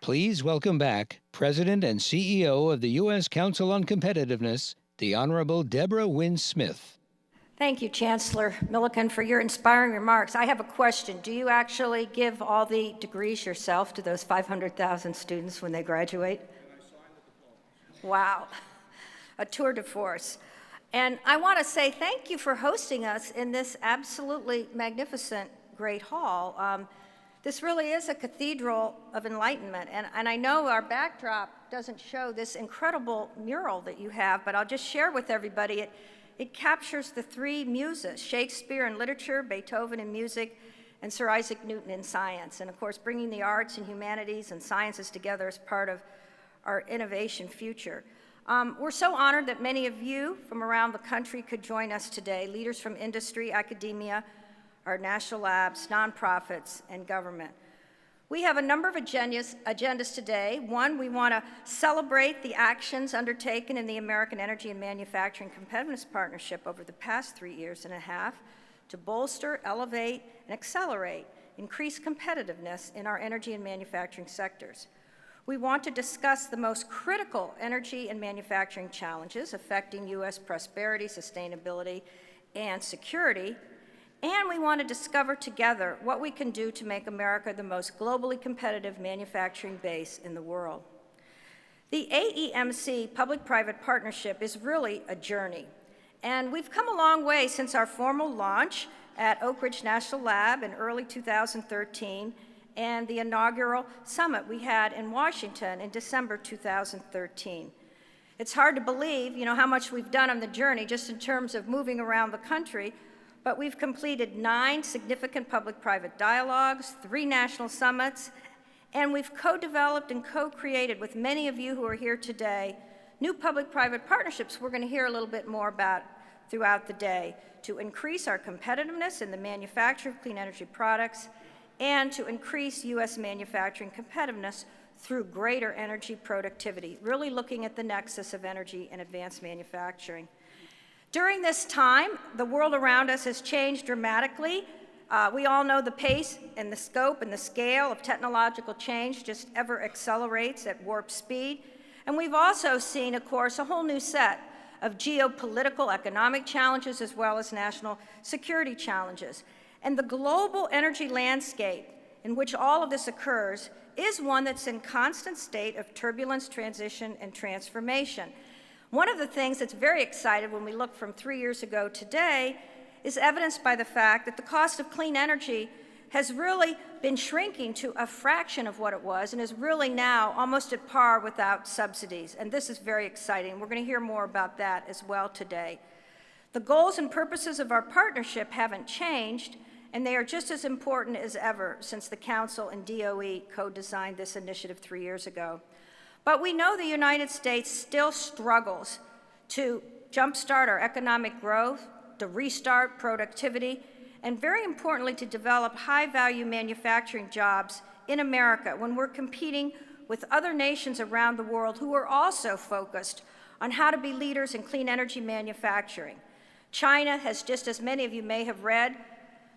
Please welcome back President and CEO of the U.S. Council on Competitiveness, the Honorable Deborah Wynn Smith. Thank you, Chancellor Milliken, for your inspiring remarks. I have a question. Do you actually give all the degrees yourself to those 500,000 students when they graduate? And I signed the diplomas. Wow, a tour de force. And I want to say thank you for hosting us in this absolutely magnificent Great Hall. This really is a cathedral of enlightenment, and I know our backdrop doesn't show this incredible mural that you have, but I'll just share with everybody, it captures the three muses, Shakespeare in literature, Beethoven in music, and Sir Isaac Newton in science. And of course, bringing the arts and humanities and sciences together is part of our innovation future. We're so honored that many of you from around the country could join us today, leaders from industry, academia, our national labs, nonprofits, and government. We have a number of agendas today. One, we want to celebrate the actions undertaken in the American Energy and Manufacturing Competitiveness Partnership over the past 3.5 years to bolster, elevate, and accelerate increased competitiveness in our energy and manufacturing sectors. We want to discuss the most critical energy and manufacturing challenges affecting U.S. prosperity, sustainability, and security. And we want to discover together what we can do to make America the most globally competitive manufacturing base in the world. The AEMC Public-Private Partnership is really a journey. And we've come a long way since our formal launch at Oak Ridge National Lab in early 2013 and the inaugural summit we had in Washington in December 2013. It's hard to believe, how much we've done on the journey just in terms of moving around the country, but we've completed 9 significant public-private dialogues, 3 national summits, and we've co-developed and co-created with many of you who are here today new public-private partnerships we're going to hear a little bit more about throughout the day to increase our competitiveness in the manufacture of clean energy products and to increase U.S. manufacturing competitiveness through greater energy productivity, really looking at the nexus of energy and advanced manufacturing. During this time, the world around us has changed dramatically. We all know the pace and the scope and the scale of technological change just ever accelerates at warp speed. And we've also seen, of course, a whole new set of geopolitical, economic challenges as well as national security challenges. And the global energy landscape in which all of this occurs is one that's in constant state of turbulence, transition, and transformation. One of the things that's very exciting when we look from 3 years ago today is evidenced by the fact that the cost of clean energy has really been shrinking to a fraction of what it was and is really now almost at par without subsidies. And this is very exciting. We're going to hear more about that as well today. The goals and purposes of our partnership haven't changed, and they are just as important as ever since the Council and DOE co-designed this initiative 3 years ago. But we know the United States still struggles to jumpstart our economic growth, to restart productivity, and very importantly, to develop high-value manufacturing jobs in America when we're competing with other nations around the world who are also focused on how to be leaders in clean energy manufacturing. China has, just as many of you may have read,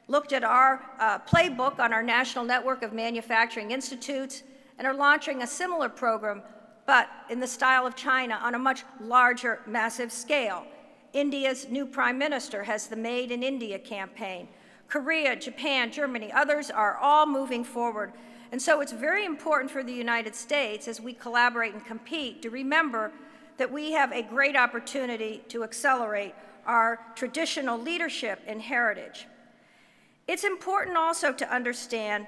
looked at our playbook on our National Network of Manufacturing Institutes and are launching a similar program, but in the style of China on a much larger, massive scale. India's new prime minister has the Made in India campaign. Korea, Japan, Germany, others are all moving forward. And so it's very important for the United States as we collaborate and compete to remember that we have a great opportunity to accelerate our traditional leadership and heritage. It's important also to understand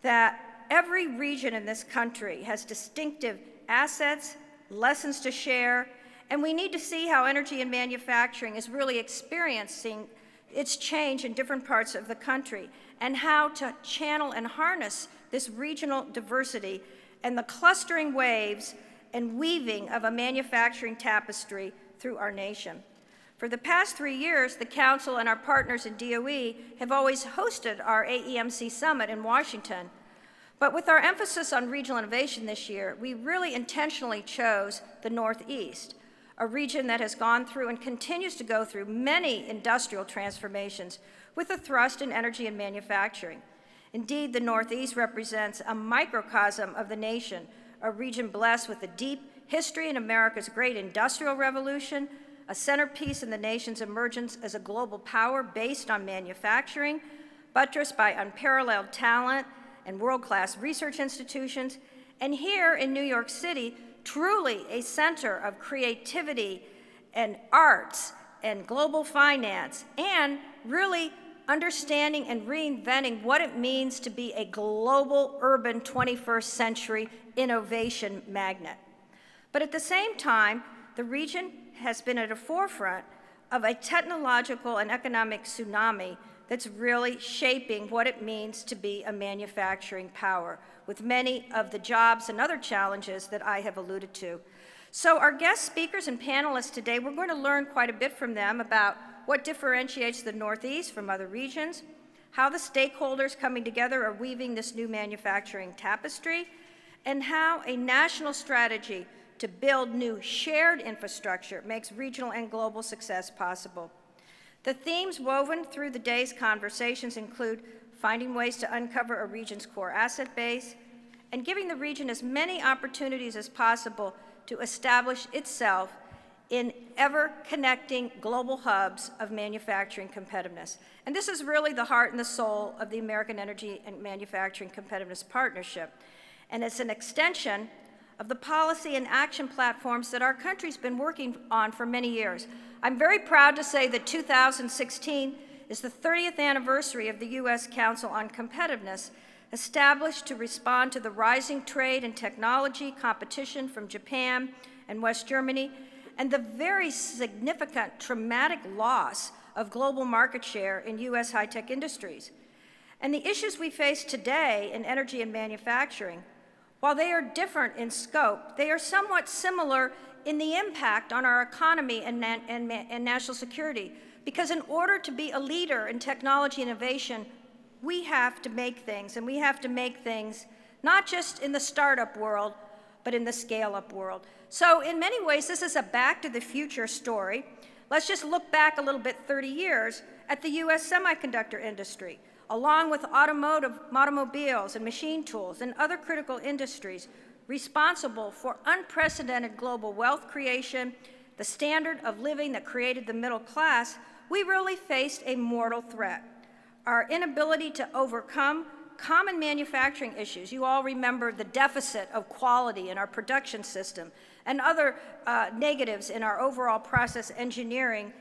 that every region in this country has distinctive assets, lessons to share, and we need to see how energy and manufacturing is really experiencing its change in different parts of the country and how to channel and harness this regional diversity and the clustering waves and weaving of a manufacturing tapestry through our nation. For the past 3 years, the Council and our partners in DOE have always hosted our AEMC Summit in Washington. But with our emphasis on regional innovation this year, we really intentionally chose the Northeast, a region that has gone through and continues to go through many industrial transformations with a thrust in energy and manufacturing. Indeed, the Northeast represents a microcosm of the nation, a region blessed with a deep history in America's great industrial revolution, a centerpiece in the nation's emergence as a global power based on manufacturing, buttressed by unparalleled talent and world-class research institutions, and here in New York City, truly a center of creativity and arts and global finance, and really understanding and reinventing what it means to be a global urban 21st century innovation magnet. But at the same time, the region has been at the forefront of a technological and economic tsunami that's really shaping what it means to be a manufacturing power, with many of the jobs and other challenges that I have alluded to. So our guest speakers and panelists today, we're going to learn quite a bit from them about what differentiates the Northeast from other regions, how the stakeholders coming together are weaving this new manufacturing tapestry, and how a national strategy to build new shared infrastructure makes regional and global success possible. The themes woven through the day's conversations include finding ways to uncover a region's core asset base and giving the region as many opportunities as possible to establish itself in ever-connecting global hubs of manufacturing competitiveness. And this is really the heart and the soul of the American Energy and Manufacturing Competitiveness Partnership. And it's an extension of the policy and action platforms that our country's been working on for many years. I'm very proud to say that 2016 is the 30th anniversary of the U.S. Council on Competitiveness, established to respond to the rising trade and technology competition from Japan and West Germany, and the very significant traumatic loss of global market share in U.S. high-tech industries. And the issues we face today in energy and manufacturing, while they are different in scope, they are somewhat similar in the impact on our economy and national security. Because in order to be a leader in technology innovation, we have to make things, and we have to make things not just in the startup world, but in the scale-up world. So in many ways, this is a back to the future story. Let's just look back a little bit 30 years at the US semiconductor industry, along with automobiles and machine tools and other critical industries responsible for unprecedented global wealth creation, the standard of living that created the middle class. We really faced a mortal threat. Our inability to overcome common manufacturing issues. You all remember the deficit of quality in our production system and other negatives in our overall process engineering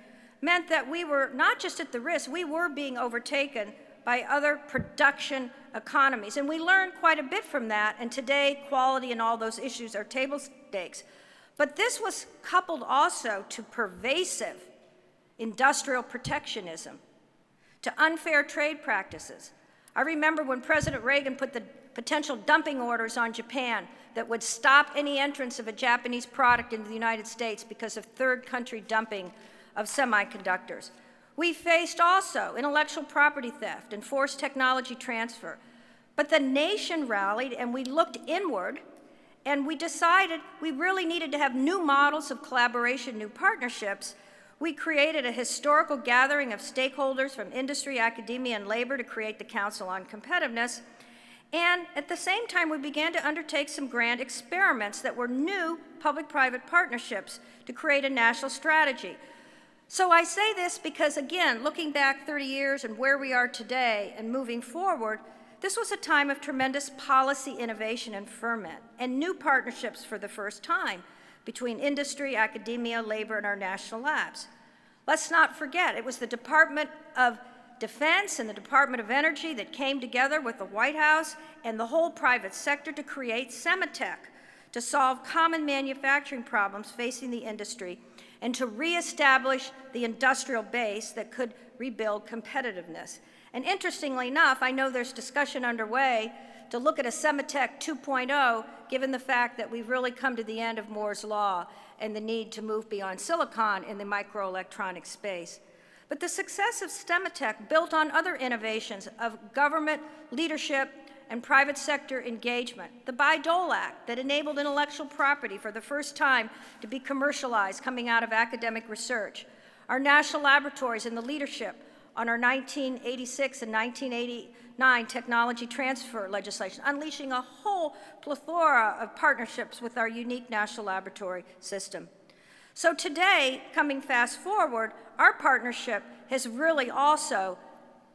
meant that we were not just at the risk, we were being overtaken by other production economies. And we learned quite a bit from that, and today quality and all those issues are table stakes. But this was coupled also to pervasive industrial protectionism, to unfair trade practices. I remember when President Reagan put the potential dumping orders on Japan that would stop any entrance of a Japanese product into the United States because of third country dumping of semiconductors. We faced also intellectual property theft and forced technology transfer. But the nation rallied and we looked inward and we decided we really needed to have new models of collaboration, new partnerships. We created a historical gathering of stakeholders from industry, academia, and labor to create the Council on Competitiveness. And at the same time, we began to undertake some grand experiments that were new public-private partnerships to create a national strategy. So I say this because, again, looking back 30 years and where we are today and moving forward, this was a time of tremendous policy innovation and ferment and new partnerships for the first time between industry, academia, labor, and our national labs. Let's not forget, it was the Department of Defense and the Department of Energy that came together with the White House and the whole private sector to create Sematech, to solve common manufacturing problems facing the industry and to reestablish the industrial base that could rebuild competitiveness. And interestingly enough, I know there's discussion underway to look at a Sematech 2.0, given the fact that we've really come to the end of Moore's Law and the need to move beyond silicon in the microelectronic space. But the success of Sematech built on other innovations of government leadership and private sector engagement. The Bayh-Dole Act that enabled intellectual property for the first time to be commercialized coming out of academic research. Our national laboratories and the leadership on our 1986 and 1989 technology transfer legislation, unleashing a whole plethora of partnerships with our unique national laboratory system. So today, coming fast forward, our partnership has really also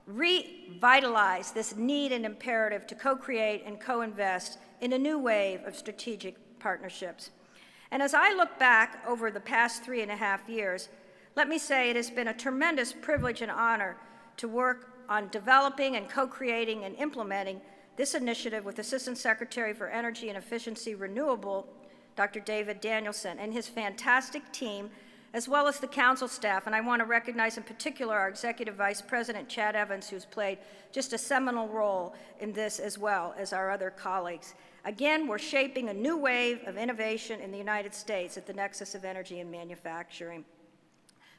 revitalized this need and imperative to co-create and co-invest in a new wave of strategic partnerships. And as I look back over the past 3.5 years, let me say it has been a tremendous privilege and honor to work on developing and co-creating and implementing this initiative with Assistant Secretary for Energy and Efficiency Renewable, Dr. David Danielson, and his fantastic team, as well as the council staff. And I want to recognize in particular our Executive Vice President, Chad Evans, who's played just a seminal role in this, as well as our other colleagues. Again, we're shaping a new wave of innovation in the United States at the nexus of energy and manufacturing.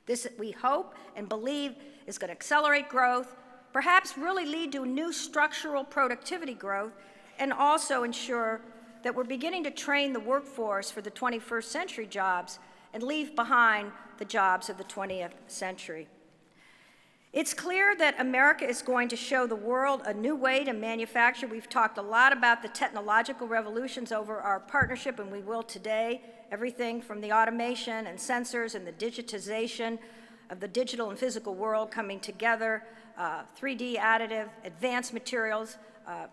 This, we hope and believe, is going to accelerate growth, perhaps really lead to new structural productivity growth, and also ensure that we're beginning to train the workforce for the 21st century jobs and leave behind the jobs of the 20th century. It's clear that America is going to show the world a new way to manufacture. We've talked a lot about the technological revolutions over our partnership, and we will today. Everything from the automation and sensors and the digitization of the digital and physical world coming together, 3D additive, advanced materials.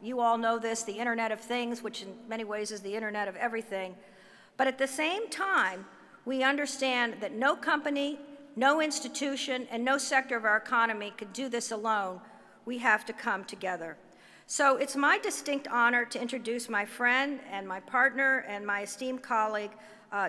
You all know this, the Internet of Things, which in many ways is the Internet of everything. But at the same time, we understand that no company, no institution, and no sector of our economy could do this alone. We have to come together. So it's my distinct honor to introduce my friend and my partner and my esteemed colleague,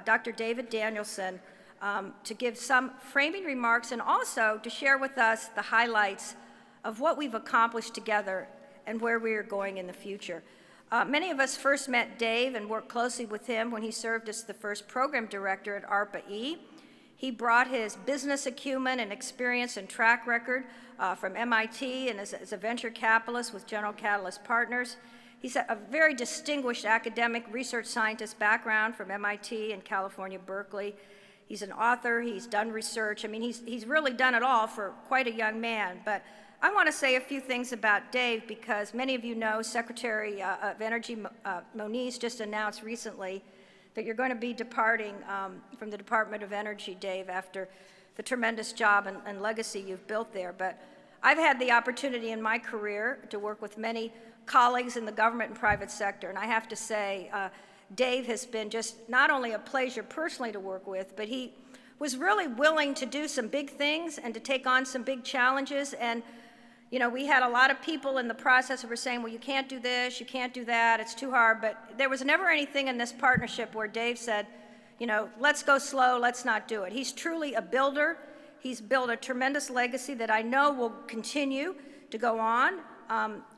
Dr. David Danielson, to give some framing remarks and also to share with us the highlights of what we've accomplished together and where we are going in the future. Many of us first met Dave and worked closely with him when he served as the first program director at ARPA-E. He brought his business acumen and experience and track record from MIT and as a venture capitalist with General Catalyst Partners. He's a very distinguished academic research scientist background from MIT and California, Berkeley. He's an author, he's done research. I mean, he's really done it all for quite a young man. But I want to say a few things about Dave because many of you know Secretary of Energy Moniz just announced recently that you're going to be departing from the Department of Energy, Dave, after the tremendous job and legacy you've built there. But I've had the opportunity in my career to work with many colleagues in the government and private sector, and I have to say, Dave has been just not only a pleasure personally to work with, but he was really willing to do some big things and to take on some big challenges. And you know, we had a lot of people in the process who were saying, well, you can't do this, you can't do that, it's too hard. But there was never anything in this partnership where Dave said, you know, let's go slow, let's not do it. He's truly a builder. He's built a tremendous legacy that I know will continue to go on.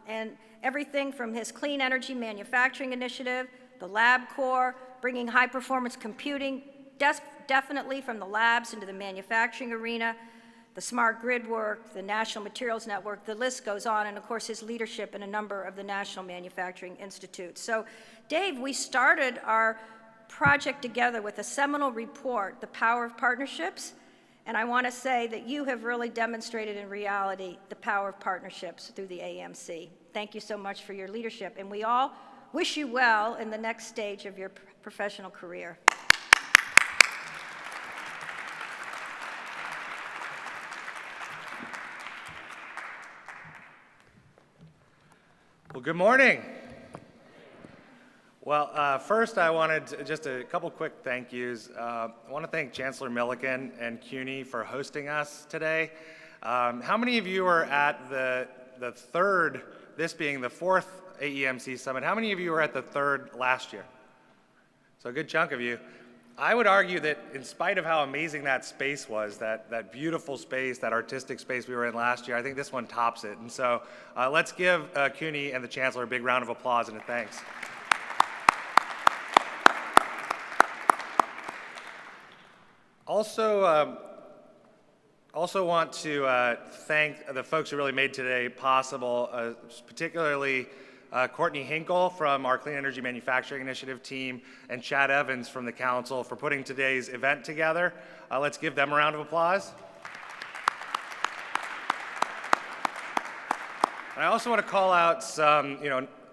And everything from his clean energy manufacturing initiative, the Lab Corps, bringing high performance computing, definitely from the labs into the manufacturing arena, the smart grid work, the National Materials Network, the list goes on, and of course his leadership in a number of the National Manufacturing Institutes. So Dave, we started our project together with a seminal report, The Power of Partnerships, and I want to say that you have really demonstrated in reality the power of partnerships through the AEMC. Thank you so much for your leadership, and we all wish you well in the next stage of your professional career. Well, good morning. Well, first I wanted just a couple quick thank yous. I want to thank Chancellor Milliken and CUNY for hosting us today. How many of you are at the third, this being the fourth AEMC Summit, how many of you were at the third last year? So a good chunk of you. I would argue that in spite of how amazing that space was, that beautiful space, that artistic space we were in last year, I think this one tops it. And so let's give CUNY and the Chancellor a big round of applause and a thanks. Also want to thank the folks who really made today possible, particularly Courtney Hinkle from our Clean Energy Manufacturing Initiative team and Chad Evans from the Council for putting today's event together. Let's give them a round of applause. And I also want to call out some,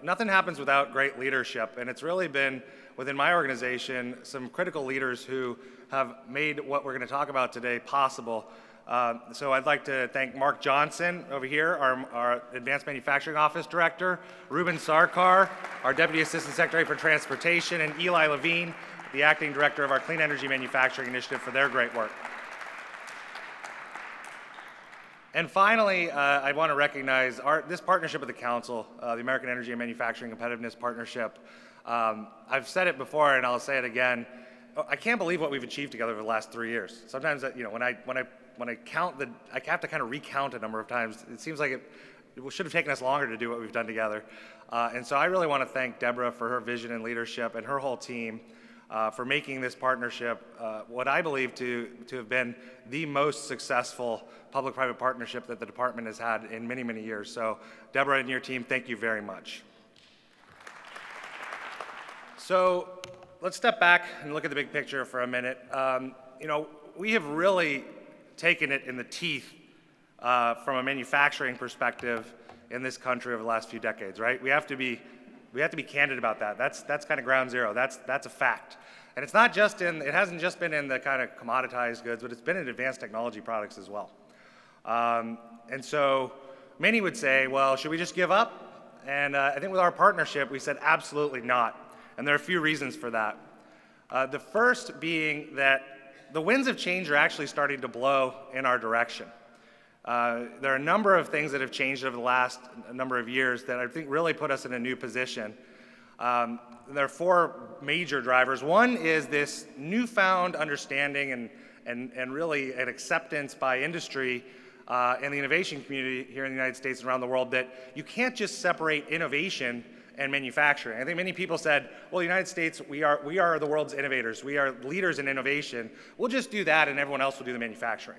nothing happens without great leadership, and it's really been within my organization some critical leaders who have made what we're going to talk about today possible. So I'd like to thank Mark Johnson over here, our Advanced Manufacturing Office Director, Ruben Sarkar, our Deputy Assistant Secretary for Transportation, and Eli Levine, the Acting Director of our Clean Energy Manufacturing Initiative, for their great work. And finally, I want to recognize this partnership with the Council, the American Energy and Manufacturing Competitiveness Partnership. I've said it before, and I'll say it again. I can't believe what we've achieved together over the last 3 years. Sometimes, when I count I have to kind of recount a number of times. It seems like it should have taken us longer to do what we've done together. And so I really want to thank Deborah for her vision and leadership, and her whole team for making this partnership what I believe to have been the most successful public-private partnership that the department has had in many, many years. So Deborah and your team, thank you very much. So let's step back and look at the big picture for a minute. We have really taken it in the teeth from a manufacturing perspective in this country over the last few decades, right? We have to be candid about that. That's kind of ground zero. That's a fact. And it hasn't just been in the kind of commoditized goods, but it's been in advanced technology products as well. And so many would say, well, should we just give up? And I think with our partnership, we said absolutely not. And there are a few reasons for that. The first being that the winds of change are actually starting to blow in our direction. There are a number of things that have changed over the last number of years that I think really put us in a new position. There are four major drivers. One is this newfound understanding and really an acceptance by industry and the innovation community here in the United States and around the world that you can't just separate innovation and manufacturing. I think many people said, well, the United States, we are the world's innovators. We are leaders in innovation. We'll just do that and everyone else will do the manufacturing.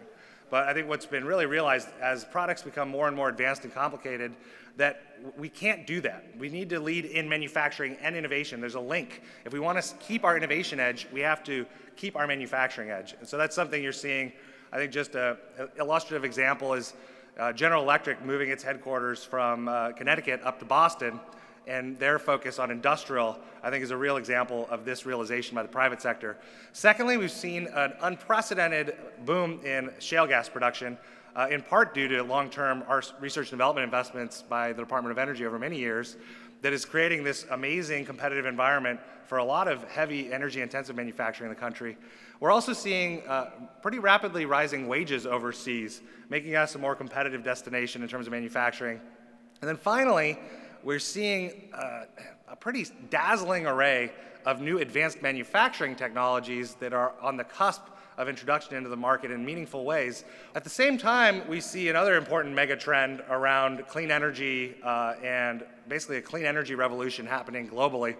But I think what's been really realized as products become more and more advanced and complicated, that we can't do that. We need to lead in manufacturing and innovation. There's a link. If we want to keep our innovation edge, we have to keep our manufacturing edge. And so that's something you're seeing. I think just an illustrative example is General Electric moving its headquarters from Connecticut up to Boston, and their focus on industrial, I think, is a real example of this realization by the private sector. Secondly, we've seen an unprecedented boom in shale gas production, in part due to long-term research and development investments by the Department of Energy over many years that is creating this amazing competitive environment for a lot of heavy energy-intensive manufacturing in the country. We're also seeing pretty rapidly rising wages overseas, making us a more competitive destination in terms of manufacturing. And then finally, we're seeing a pretty dazzling array of new advanced manufacturing technologies that are on the cusp of introduction into the market in meaningful ways. At the same time, we see another important mega trend around clean energy and basically a clean energy revolution happening globally.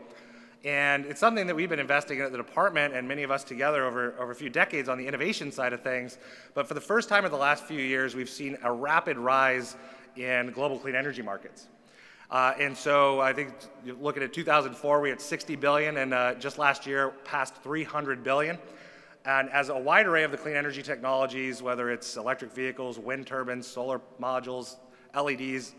And it's something that we've been investing in at the department and many of us together over a few decades on the innovation side of things. But for the first time in the last few years, we've seen a rapid rise in global clean energy markets. And so I think looking at 2004, we had 60 billion, and just last year passed 300 billion. And as a wide array of the clean energy technologies, whether it's electric vehicles, wind turbines, solar modules, LEDs,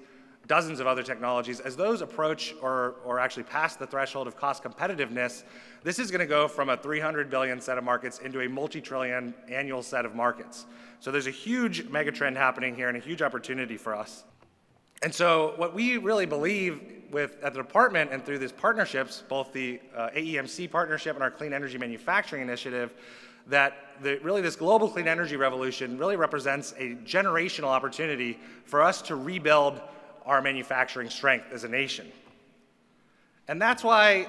dozens of other technologies, as those approach or actually pass the threshold of cost competitiveness, this is going to go from a 300 billion set of markets into a multi-trillion annual set of markets. So there's a huge megatrend happening here and a huge opportunity for us. And so what we really believe at the department and through these partnerships, both the AEMC partnership and our Clean Energy Manufacturing Initiative, that really this global clean energy revolution really represents a generational opportunity for us to rebuild our manufacturing strength as a nation. And that's why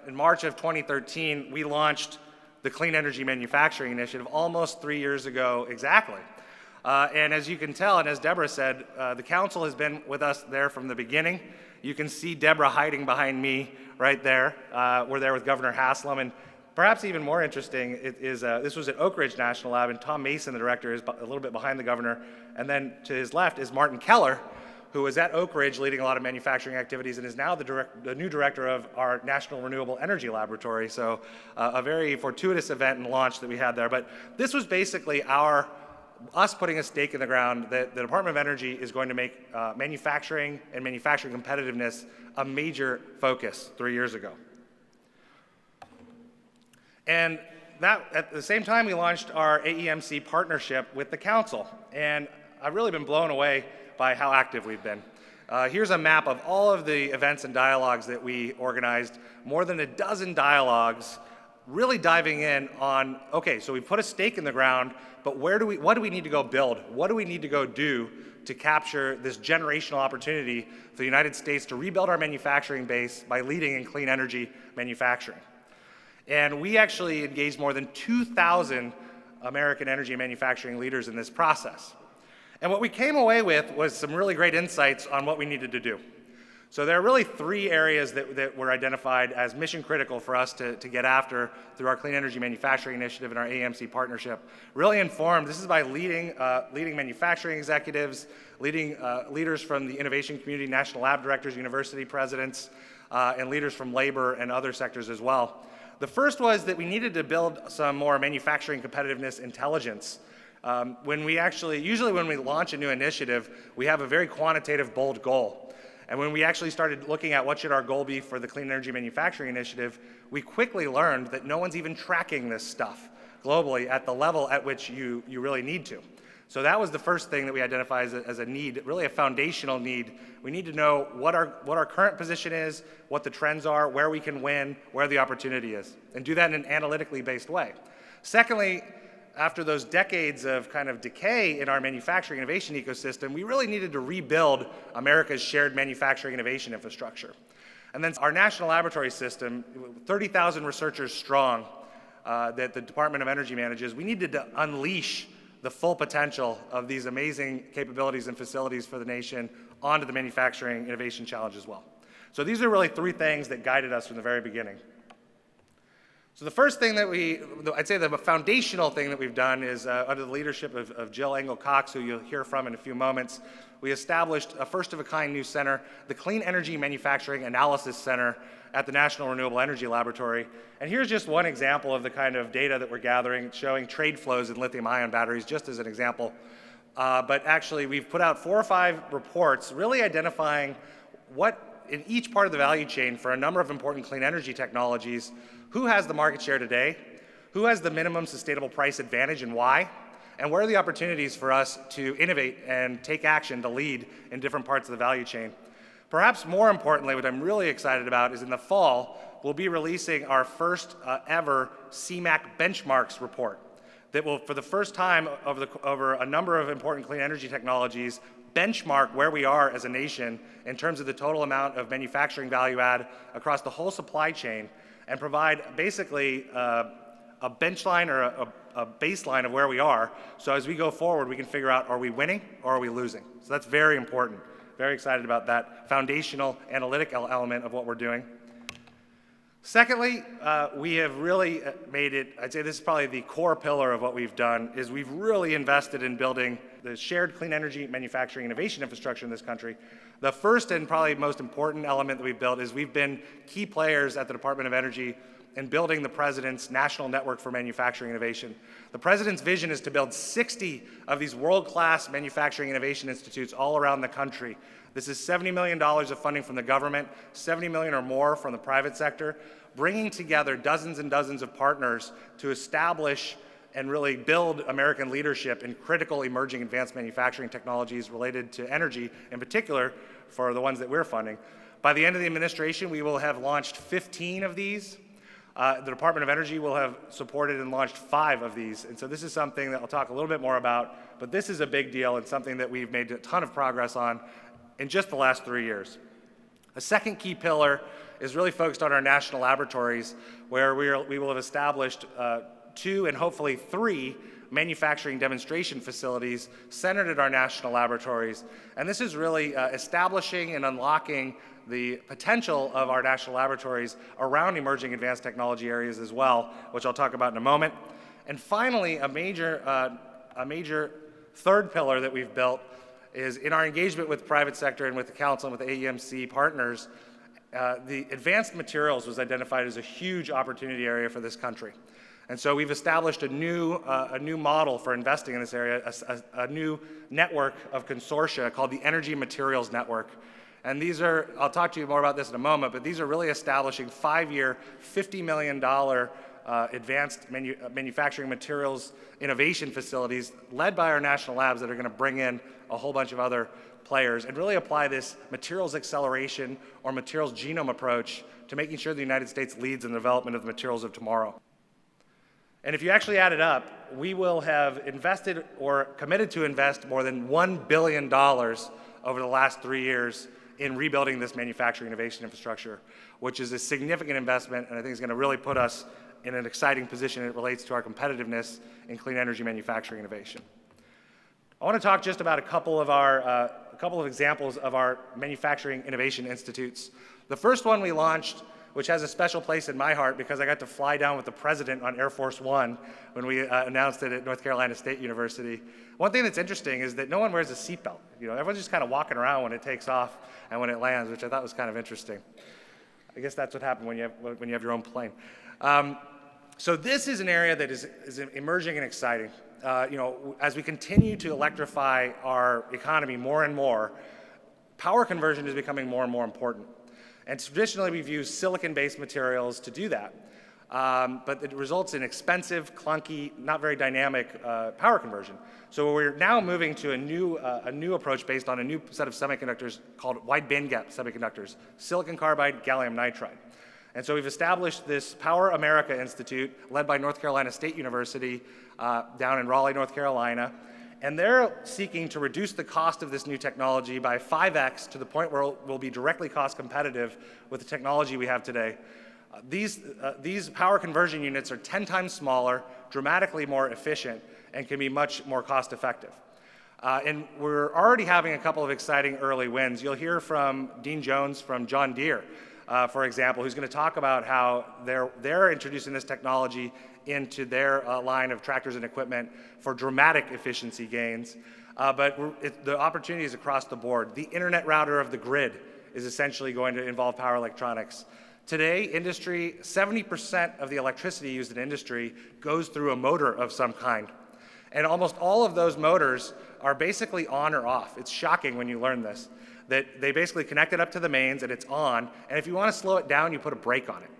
in March of 2013, we launched the Clean Energy Manufacturing Initiative almost 3 years ago exactly. And as you can tell, and as Deborah said, the council has been with us there from the beginning. You can see Deborah hiding behind me right there. We're there with Governor Haslam, and perhaps even more interesting is this was at Oak Ridge National Lab, and Tom Mason, the director, is a little bit behind the governor. And then to his left is Martin Keller, who was at Oak Ridge leading a lot of manufacturing activities and is now the new director of our National Renewable Energy Laboratory. So a very fortuitous event and launch that we had there. But this was basically our us putting a stake in the ground that the Department of Energy is going to make manufacturing and manufacturing competitiveness a major focus 3 years ago. And that, at the same time, we launched our AEMC partnership with the Council. And I've really been blown away by how active we've been. Here's a map of all of the events and dialogues that we organized, more than a dozen dialogues, really diving in on, okay, so we put a stake in the ground, but what do we need to go build? What do we need to go do to capture this generational opportunity for the United States to rebuild our manufacturing base by leading in clean energy manufacturing? And we actually engaged more than 2,000 American energy manufacturing leaders in this process. And what we came away with was some really great insights on what we needed to do. So there are really 3 areas that were identified as mission critical for us to get after through our Clean Energy Manufacturing Initiative and our AEMC partnership. Really informed, this is by leading manufacturing executives, leaders from the innovation community, national lab directors, university presidents, and leaders from labor and other sectors as well. The first was that we needed to build some more manufacturing competitiveness intelligence. Usually when we launch a new initiative, we have a very quantitative, bold goal. And when we actually started looking at what should our goal be for the Clean Energy Manufacturing Initiative, we quickly learned that no one's even tracking this stuff globally at the level at which you really need to. So that was the first thing that we identified as a need, really a foundational need. We need to know what our current position is, what the trends are, where we can win, where the opportunity is, and do that in an analytically based way. Secondly, after those decades of kind of decay in our manufacturing innovation ecosystem, we really needed to rebuild America's shared manufacturing innovation infrastructure. And then our national laboratory system, 30,000 researchers strong, that the Department of Energy manages, we needed to unleash the full potential of these amazing capabilities and facilities for the nation onto the manufacturing innovation challenge as well. So these are really 3 things that guided us from the very beginning. So the first thing that I'd say the foundational thing that we've done is under the leadership of Jill Engel-Cox, who you'll hear from in a few moments, we established a first-of-a-kind new center, the Clean Energy Manufacturing Analysis Center at the National Renewable Energy Laboratory. And here's just one example of the kind of data that we're gathering, showing trade flows in lithium-ion batteries, just as an example. But actually, we've put out 4 or 5 reports really identifying what, in each part of the value chain for a number of important clean energy technologies, who has the market share today, who has the minimum sustainable price advantage and why, and where are the opportunities for us to innovate and take action to lead in different parts of the value chain. Perhaps more importantly, what I'm really excited about is in the fall, we'll be releasing our first ever CMAQ benchmarks report that will, for the first time over a number of important clean energy technologies, benchmark where we are as a nation in terms of the total amount of manufacturing value add across the whole supply chain, and provide basically a benchline or a baseline of where we are. So as we go forward, we can figure out, are we winning or are we losing? So that's very important. Very excited about that foundational analytic element of what we're doing. Secondly, we have really made it, I'd say this is probably the core pillar of what we've done, is we've really invested in building the shared clean energy manufacturing innovation infrastructure in this country. The first and probably most important element that we've built is we've been key players at the Department of Energy in building the President's National Network for Manufacturing Innovation. The President's vision is to build 60 of these world-class manufacturing innovation institutes all around the country. This is $70 million of funding from the government, $70 million or more from the private sector, bringing together dozens and dozens of partners to establish and really build American leadership in critical emerging advanced manufacturing technologies related to energy, in particular for the ones that we're funding. By the end of the administration, we will have launched 15 of these. The Department of Energy will have supported and launched 5 of these. And so this is something that I'll talk a little bit more about, but this is a big deal and something that we've made a ton of progress on in just the last 3 years. A second key pillar is really focused on our national laboratories, where we will have established 2 and hopefully 3 manufacturing demonstration facilities centered at our national laboratories. And this is really establishing and unlocking the potential of our national laboratories around emerging advanced technology areas as well, which I'll talk about in a moment. And finally, a major third pillar that we've built is in our engagement with the private sector and with the council and with AEMC partners, the advanced materials was identified as a huge opportunity area for this country. And so we've established a new model for investing in this area, a new network of consortia called the Energy Materials Network. And these are, I'll talk to you more about this in a moment, but these are really establishing 5-year, $50 million advanced manufacturing materials innovation facilities led by our national labs that are going to bring in a whole bunch of other players and really apply this materials acceleration or materials genome approach to making sure the United States leads in the development of the materials of tomorrow. And if you actually add it up, we will have invested or committed to invest more than $1 billion over the last 3 years in rebuilding this manufacturing innovation infrastructure, which is a significant investment and I think is going to really put us in an exciting position as it relates to our competitiveness in clean energy manufacturing innovation. I want to talk just about a couple of examples of our manufacturing innovation institutes. The first one we launched, which has a special place in my heart because I got to fly down with the president on Air Force One when we announced it at North Carolina State University. One thing that's interesting is that no one wears a seatbelt. You know, everyone's just kind of walking around when it takes off and when it lands, which I thought was kind of interesting. I guess that's what happened when you have your own plane. So this is an area that is emerging and exciting. You know, as we continue to electrify our economy more and more, power conversion is becoming more and more important. And traditionally, we've used silicon-based materials to do that. But it results in expensive, clunky, not very dynamic power conversion. So we're now moving to a new approach based on a new set of semiconductors called wide bandgap semiconductors, silicon carbide, gallium nitride. And so we've established this PowerAmerica Institute, led by North Carolina State University down in Raleigh, North Carolina. And they're seeking to reduce the cost of this new technology by 5x to the point where it will be directly cost competitive with the technology we have today. These power conversion units are 10 times smaller, dramatically more efficient, and can be much more cost effective. And we're already having a couple of exciting early wins. You'll hear from Dean Jones from John Deere, for example, who's going to talk about how they're introducing this technology into their line of tractors and equipment for dramatic efficiency gains. But the opportunity is across the board. The internet router of the grid is essentially going to involve power electronics. Today, 70% of the electricity used in industry goes through a motor of some kind. And almost all of those motors are basically on or off. It's shocking when you learn this, that they basically connect it up to the mains and it's on, and if you want to slow it down, you put a brake on it.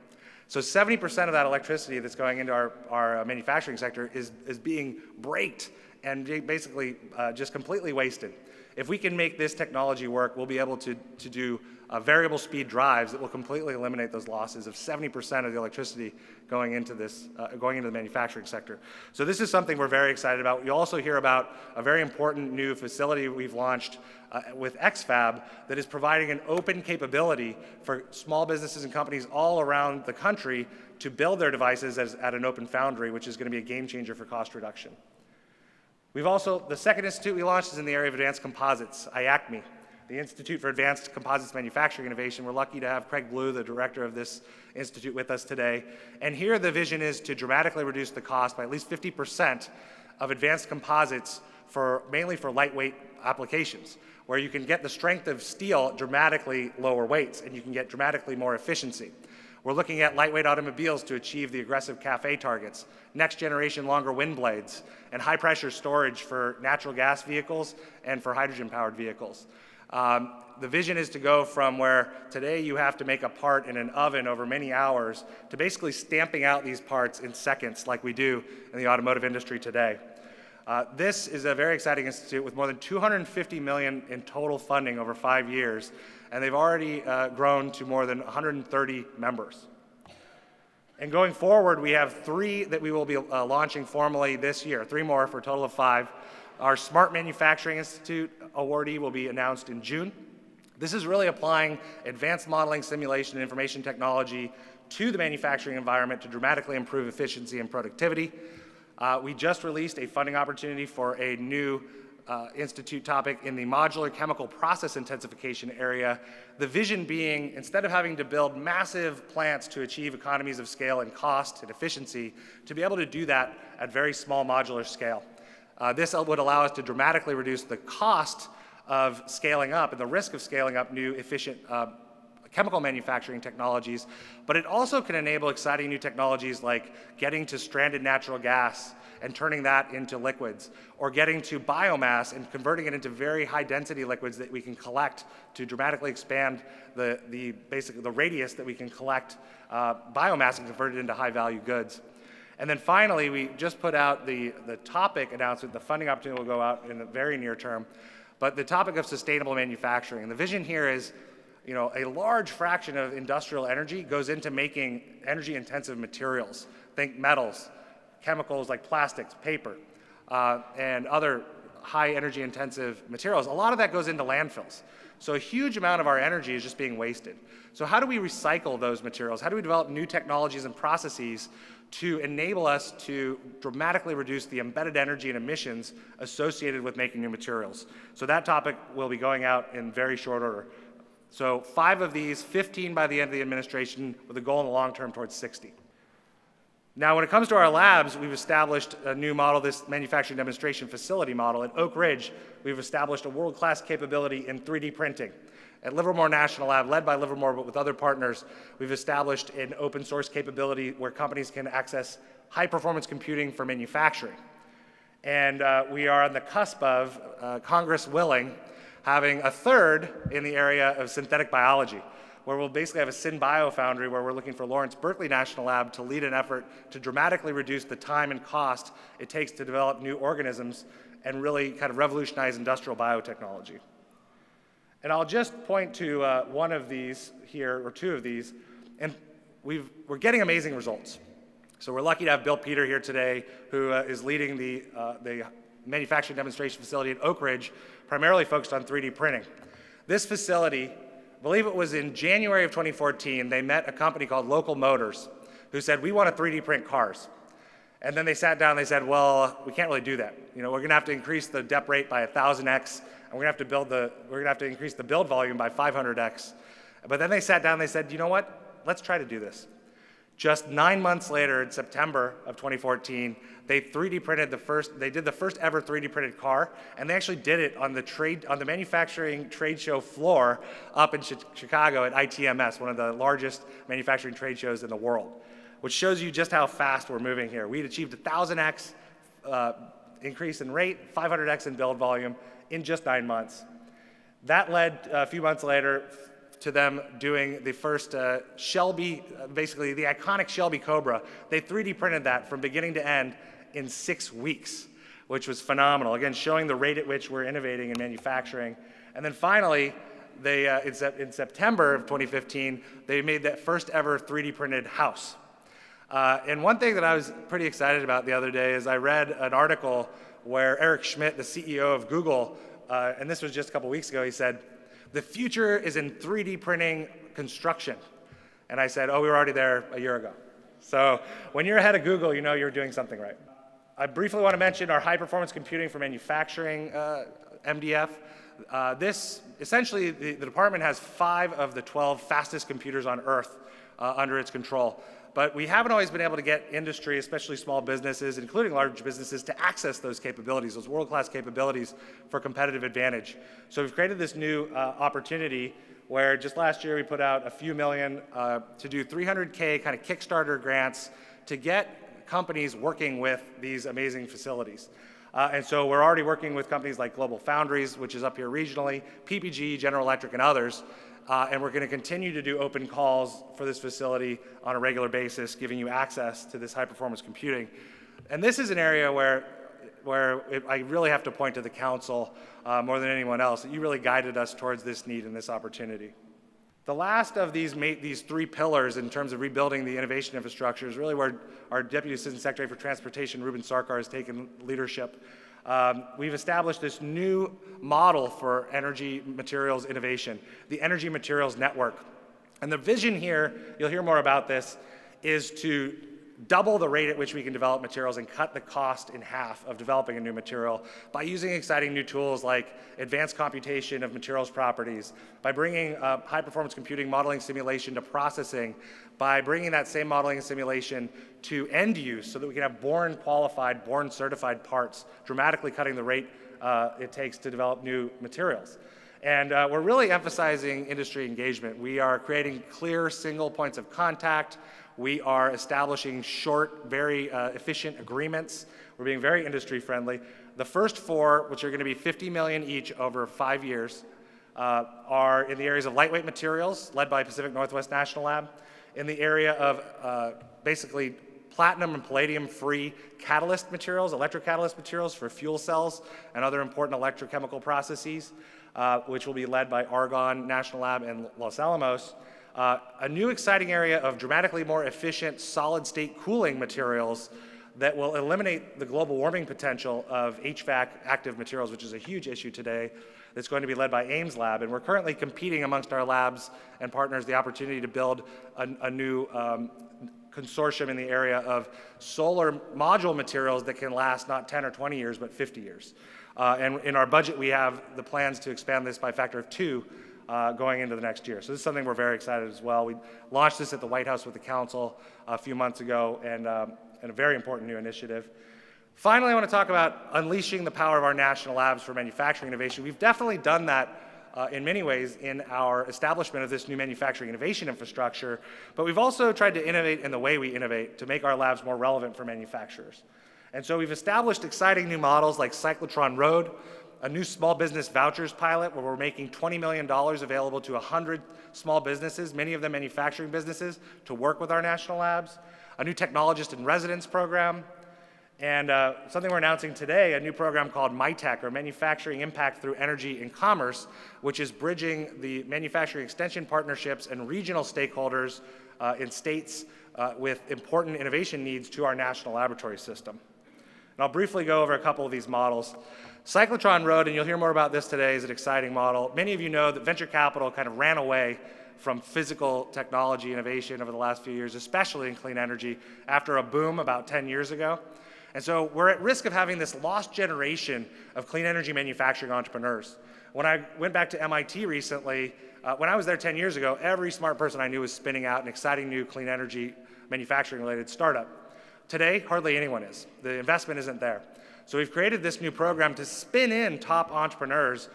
So 70% of that electricity that's going into our manufacturing sector is being braked and basically just completely wasted. If we can make this technology work, we'll be able to do variable speed drives that will completely eliminate those losses of 70% of the electricity going into the manufacturing sector. So this is something we're very excited about. You also hear about a very important new facility we've launched with XFAB that is providing an open capability for small businesses and companies all around the country to build their devices at an open foundry, which is going to be a game changer for cost reduction. The second institute we launched is in the area of advanced composites, IACME, the Institute for Advanced Composites Manufacturing Innovation. We're lucky to have Craig Blue, the director of this institute, with us today. And here the vision is to dramatically reduce the cost by at least 50% of advanced composites mainly for lightweight applications, where you can get the strength of steel at dramatically lower weights and you can get dramatically more efficiency. We're looking at lightweight automobiles to achieve the aggressive CAFE targets, next generation longer wind blades, and high pressure storage for natural gas vehicles and for hydrogen powered vehicles. The vision is to go from where today you have to make a part in an oven over many hours to basically stamping out these parts in seconds like we do in the automotive industry today. This is a very exciting institute with more than $250 million in total funding over 5 years, and they've already grown to more than 130 members. And going forward, we have 3 that we will be launching formally this year, 3 more for a total of 5. Our Smart Manufacturing Institute awardee will be announced in June. This is really applying advanced modeling, simulation, and information technology to the manufacturing environment to dramatically improve efficiency and productivity. We just released a funding opportunity for a new institute topic in the modular chemical process intensification area. The vision being, instead of having to build massive plants to achieve economies of scale and cost and efficiency, to be able to do that at very small modular scale. This would allow us to dramatically reduce the cost of scaling up and the risk of scaling up new efficient chemical manufacturing technologies, but it also can enable exciting new technologies like getting to stranded natural gas and turning that into liquids, or getting to biomass and converting it into very high density liquids that we can collect to dramatically expand basically the radius that we can collect biomass and convert it into high value goods. And then finally, we just put out the topic announcement. The funding opportunity will go out in the very near term, but the topic of sustainable manufacturing. And the vision here is, a large fraction of industrial energy goes into making energy intensive materials. Think metals, chemicals like plastics, paper, and other high energy intensive materials. A lot of that goes into landfills. So a huge amount of our energy is just being wasted. So how do we recycle those materials? How do we develop new technologies and processes to enable us to dramatically reduce the embedded energy and emissions associated with making new materials? So that topic will be going out in very short order. So 5 of these, 15 by the end of the administration, with a goal in the long term towards 60. Now, when it comes to our labs, we've established a new model, this manufacturing demonstration facility model. At Oak Ridge, we've established a world-class capability in 3D printing. At Livermore National Lab, led by Livermore but with other partners, we've established an open source capability where companies can access high-performance computing for manufacturing. And we are on the cusp of, Congress willing, having a third in the area of synthetic biology, where we'll basically have a SynBio foundry where we're looking for Lawrence Berkeley National Lab to lead an effort to dramatically reduce the time and cost it takes to develop new organisms and really kind of revolutionize industrial biotechnology. And I'll just point to one of these here, or 2 of these, and we're getting amazing results. So we're lucky to have Bill Peter here today, who is leading the manufacturing demonstration facility at Oak Ridge, primarily focused on 3D printing. This facility, I believe it was in January of 2014, they met a company called Local Motors, who said, we want to 3D print cars. And then they sat down and they said, well, we can't really do that. We're going to have to increase the dep rate by 1,000x, and we're going to have to increase the build volume by 500x. But then they sat down and they said, you know what? Let's try to do this. Just 9 months later, in September of 2014, they 3D printed they did the first ever 3D printed car, and they actually did it on the manufacturing trade show floor up in Chicago at ITMS, one of the largest manufacturing trade shows in the world, which shows you just how fast we're moving here. We'd achieved 1,000x increase in rate, 500x in build volume in just 9 months. That led a few months later to them doing the first Shelby, basically the iconic Shelby Cobra. They 3D printed that from beginning to end in 6 weeks, which was phenomenal. Again, showing the rate at which we're innovating in manufacturing. And then finally, they, in September of 2015, they made that first ever 3D printed house. And one thing that I was pretty excited about the other day is I read an article where Eric Schmidt, the CEO of Google, and this was just a couple weeks ago, he said, the future is in 3D printing construction. And I said, oh, we were already there a year ago. So when you're ahead of Google, you know you're doing something right. I briefly want to mention our high performance computing for manufacturing MDF. This, essentially, the department has 5 of the 12 fastest computers on Earth under its control. But we haven't always been able to get industry, especially small businesses, including large businesses, to access those capabilities, those world-class capabilities for competitive advantage. So we've created this new opportunity where just last year we put out a few million to do 300K kind of Kickstarter grants to get companies working with these amazing facilities. And so we're already working with companies like Global Foundries, which is up here regionally, PPG, General Electric, and others. And we're going to continue to do open calls for this facility on a regular basis, giving you access to this high-performance computing. And this is an area where I really have to point to the council more than anyone else. You really guided us towards this need and this opportunity. The last of these 3 pillars in terms of rebuilding the innovation infrastructure is really where our Deputy Assistant Secretary for Transportation, Ruben Sarkar, has taken leadership. We've established this new model for energy materials innovation, the Energy Materials Network. And the vision here, you'll hear more about this, is to double the rate at which we can develop materials and cut the cost in half of developing a new material by using exciting new tools like advanced computation of materials properties, by bringing high-performance computing modeling simulation to processing, by bringing that same modeling and simulation to end use so that we can have born qualified, born certified parts, dramatically cutting the rate it takes to develop new materials. And we're really emphasizing industry engagement. We are creating clear single points of contact. We are establishing short, very efficient agreements. We're being very industry friendly. The first 4, which are going to be $50 million each over 5 years, are in the areas of lightweight materials, led by Pacific Northwest National Lab, in the area of basically platinum and palladium-free catalyst materials, electrocatalyst materials for fuel cells and other important electrochemical processes, which will be led by Argonne National Lab and Los Alamos. A new exciting area of dramatically more efficient solid-state cooling materials that will eliminate the global warming potential of HVAC active materials, which is a huge issue today, that's going to be led by Ames Lab. And we're currently competing amongst our labs and partners the opportunity to build a new consortium in the area of solar module materials that can last not 10 or 20 years, but 50 years. And in our budget, we have the plans to expand this by a factor of 2 going into the next year. So this is something we're very excited as well. We launched this at the White House with the council a few months ago, and a very important new initiative. Finally, I want to talk about unleashing the power of our national labs for manufacturing innovation. We've definitely done that in many ways in our establishment of this new manufacturing innovation infrastructure, but we've also tried to innovate in the way we innovate to make our labs more relevant for manufacturers. And so we've established exciting new models like Cyclotron Road, a new small business vouchers pilot where we're making $20 million available to 100 small businesses, many of them manufacturing businesses, to work with our national labs, a new Technologist-in-Residence program, and something we're announcing today, a new program called MyTech, or Manufacturing Impact Through Energy and Commerce, which is bridging the manufacturing extension partnerships and regional stakeholders in states with important innovation needs to our national laboratory system. And I'll briefly go over a couple of these models. Cyclotron Road, and you'll hear more about this today, is an exciting model. Many of you know that venture capital kind of ran away from physical technology innovation over the last few years, especially in clean energy, after a boom about 10 years ago. And so we're at risk of having this lost generation of clean energy manufacturing entrepreneurs. When I went back to MIT recently, when I was there 10 years ago, every smart person I knew was spinning out an exciting new clean energy manufacturing-related startup. Today, hardly anyone is. The investment isn't there. So we've created this new program to spin in top entrepreneurs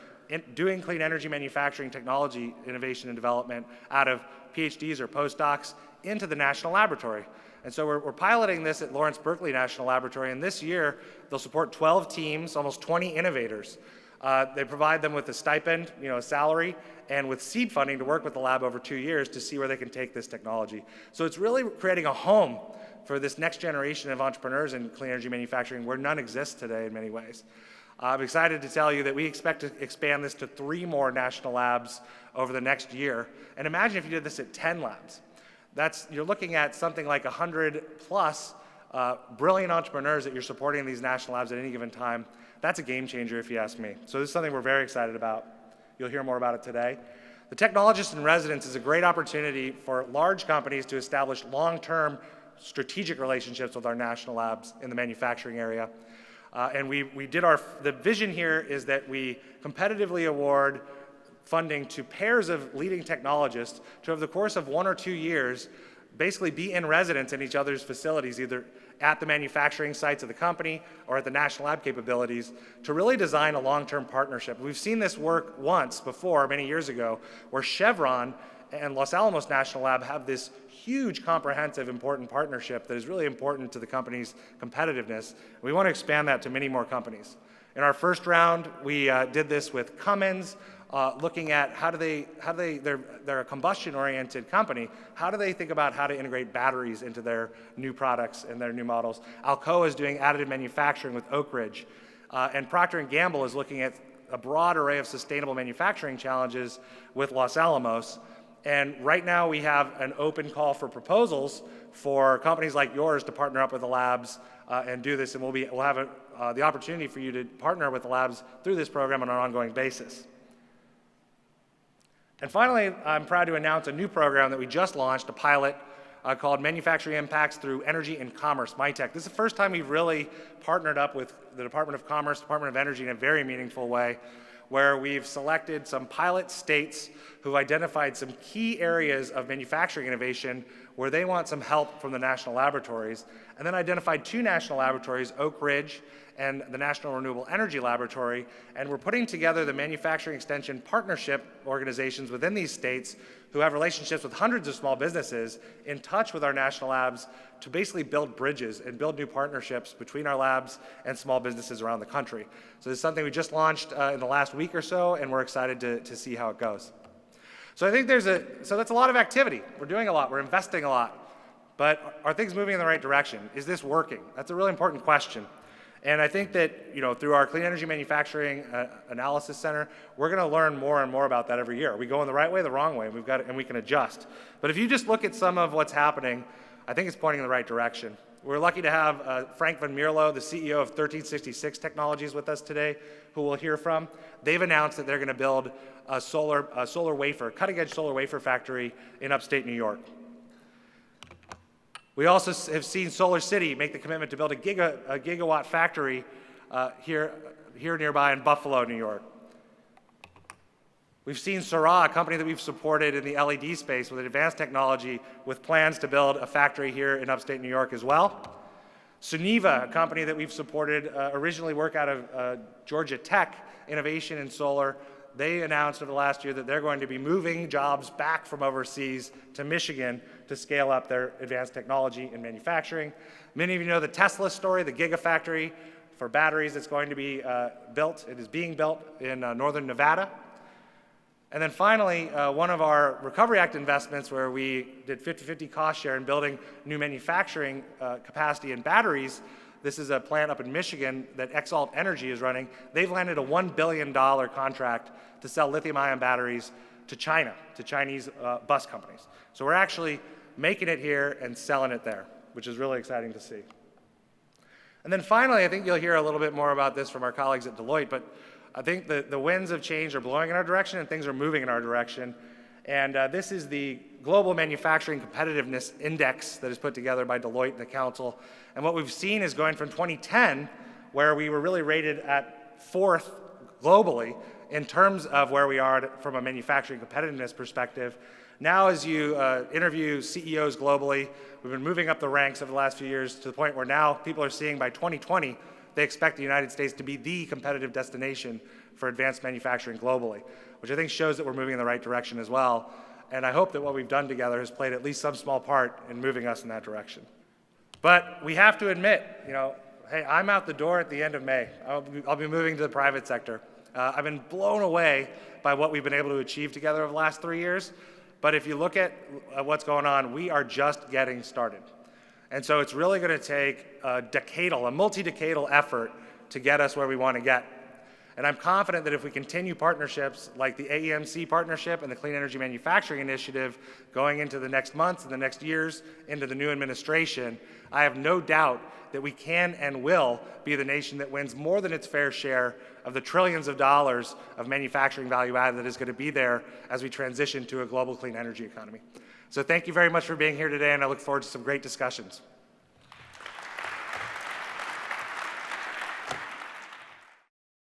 doing clean energy manufacturing technology innovation and development out of PhDs or postdocs into the national laboratory. And so we're piloting this at Lawrence Berkeley National Laboratory, and this year they'll support 12 teams, almost 20 innovators. They provide them with a stipend, a salary, and with seed funding to work with the lab over 2 years to see where they can take this technology. So it's really creating a home for this next generation of entrepreneurs in clean energy manufacturing where none exists today in many ways. I'm excited to tell you that we expect to expand this to 3 more national labs over the next year. And imagine if you did this at 10 labs. You're looking at something like 100 plus brilliant entrepreneurs that you're supporting in these national labs at any given time. That's a game changer if you ask me. So this is something we're very excited about. You'll hear more about it today. The Technologist-in-Residence is a great opportunity for large companies to establish long-term strategic relationships with our national labs in the manufacturing area. And the vision here is that we competitively award funding to pairs of leading technologists to, over the course of 1 or 2 years, basically be in residence in each other's facilities, either at the manufacturing sites of the company or at the national lab capabilities, to really design a long-term partnership. We've seen this work once before, many years ago, where Chevron and Los Alamos National Lab have this huge, comprehensive, important partnership that is really important to the company's competitiveness. We want to expand that to many more companies. In our first round, we did this with Cummins, looking at they're a combustion-oriented company. How do they think about how to integrate batteries into their new products and their new models? Alcoa is doing additive manufacturing with Oak Ridge. And Procter & Gamble is looking at a broad array of sustainable manufacturing challenges with Los Alamos. And right now we have an open call for proposals for companies like yours to partner up with the labs and do this, and we'll have the opportunity for you to partner with the labs through this program on an ongoing basis. And finally, I'm proud to announce a new program that we just launched, a pilot called Manufacturing Impacts Through Energy and Commerce, MyTech. This is the first time we've really partnered up with the Department of Commerce, Department of Energy in a very meaningful way, where we've selected some pilot states who've identified some key areas of manufacturing innovation where they want some help from the national laboratories, and then identified 2 national laboratories, Oak Ridge and the National Renewable Energy Laboratory, and we're putting together the manufacturing extension partnership organizations within these states who have relationships with hundreds of small businesses in touch with our national labs to basically build bridges and build new partnerships between our labs and small businesses around the country. So this is something we just launched in the last week or so, and we're excited to see how it goes. So I think so that's a lot of activity. We're doing a lot, we're investing a lot, but are things moving in the right direction? Is this working? That's a really important question. And I think that, through our Clean Energy Manufacturing Analysis Center, we're going to learn more and more about that every year. Are we going the right way, the wrong way? And we can adjust. But if you just look at some of what's happening, I think it's pointing in the right direction. We're lucky to have Frank Van Mierlo, the CEO of 1366 Technologies, with us today, who we'll hear from. They've announced that they're going to build a solar wafer, cutting-edge solar wafer factory in upstate New York. We also have seen Solar City make the commitment to build a gigawatt factory here nearby in Buffalo, New York. We've seen Syrah, a company that we've supported in the LED space with advanced technology, with plans to build a factory here in upstate New York as well. Suniva, a company that we've supported, originally work out of Georgia Tech, innovation in solar. They announced over the last year that they're going to be moving jobs back from overseas to Michigan to scale up their advanced technology in manufacturing. Many of you know the Tesla story, the Gigafactory for batteries that's going to be built. It is being built in northern Nevada. And then finally, one of our Recovery Act investments, where we did 50-50 cost share in building new manufacturing capacity in batteries. This is a plant up in Michigan that Exalt Energy is running. They've landed a $1 billion contract to sell lithium-ion batteries to China, to Chinese bus companies. So we're actually making it here and selling it there, which is really exciting to see. And then finally, I think you'll hear a little bit more about this from our colleagues at Deloitte, but I think the winds of change are blowing in our direction and things are moving in our direction. And this is the Global Manufacturing Competitiveness Index that is put together by Deloitte and the Council. And what we've seen is going from 2010, where we were really rated at 4th globally in terms of where we are from a manufacturing competitiveness perspective. Now, as you interview CEOs globally, we've been moving up the ranks over the last few years to the point where now people are seeing by 2020, they expect the United States to be the competitive destination for advanced manufacturing globally, which I think shows that we're moving in the right direction as well. And I hope that what we've done together has played at least some small part in moving us in that direction. But we have to admit, hey, I'm out the door at the end of May. I'll be moving to the private sector. I've been blown away by what we've been able to achieve together over the last 3 years. But if you look at what's going on, we are just getting started. And so it's really going to take a multi-decadal effort to get us where we want to get. And I'm confident that if we continue partnerships like the AEMC partnership and the Clean Energy Manufacturing Initiative going into the next months and the next years into the new administration, I have no doubt that we can and will be the nation that wins more than its fair share of the trillions of dollars of manufacturing value added that is going to be there as we transition to a global clean energy economy. So thank you very much for being here today, and I look forward to some great discussions.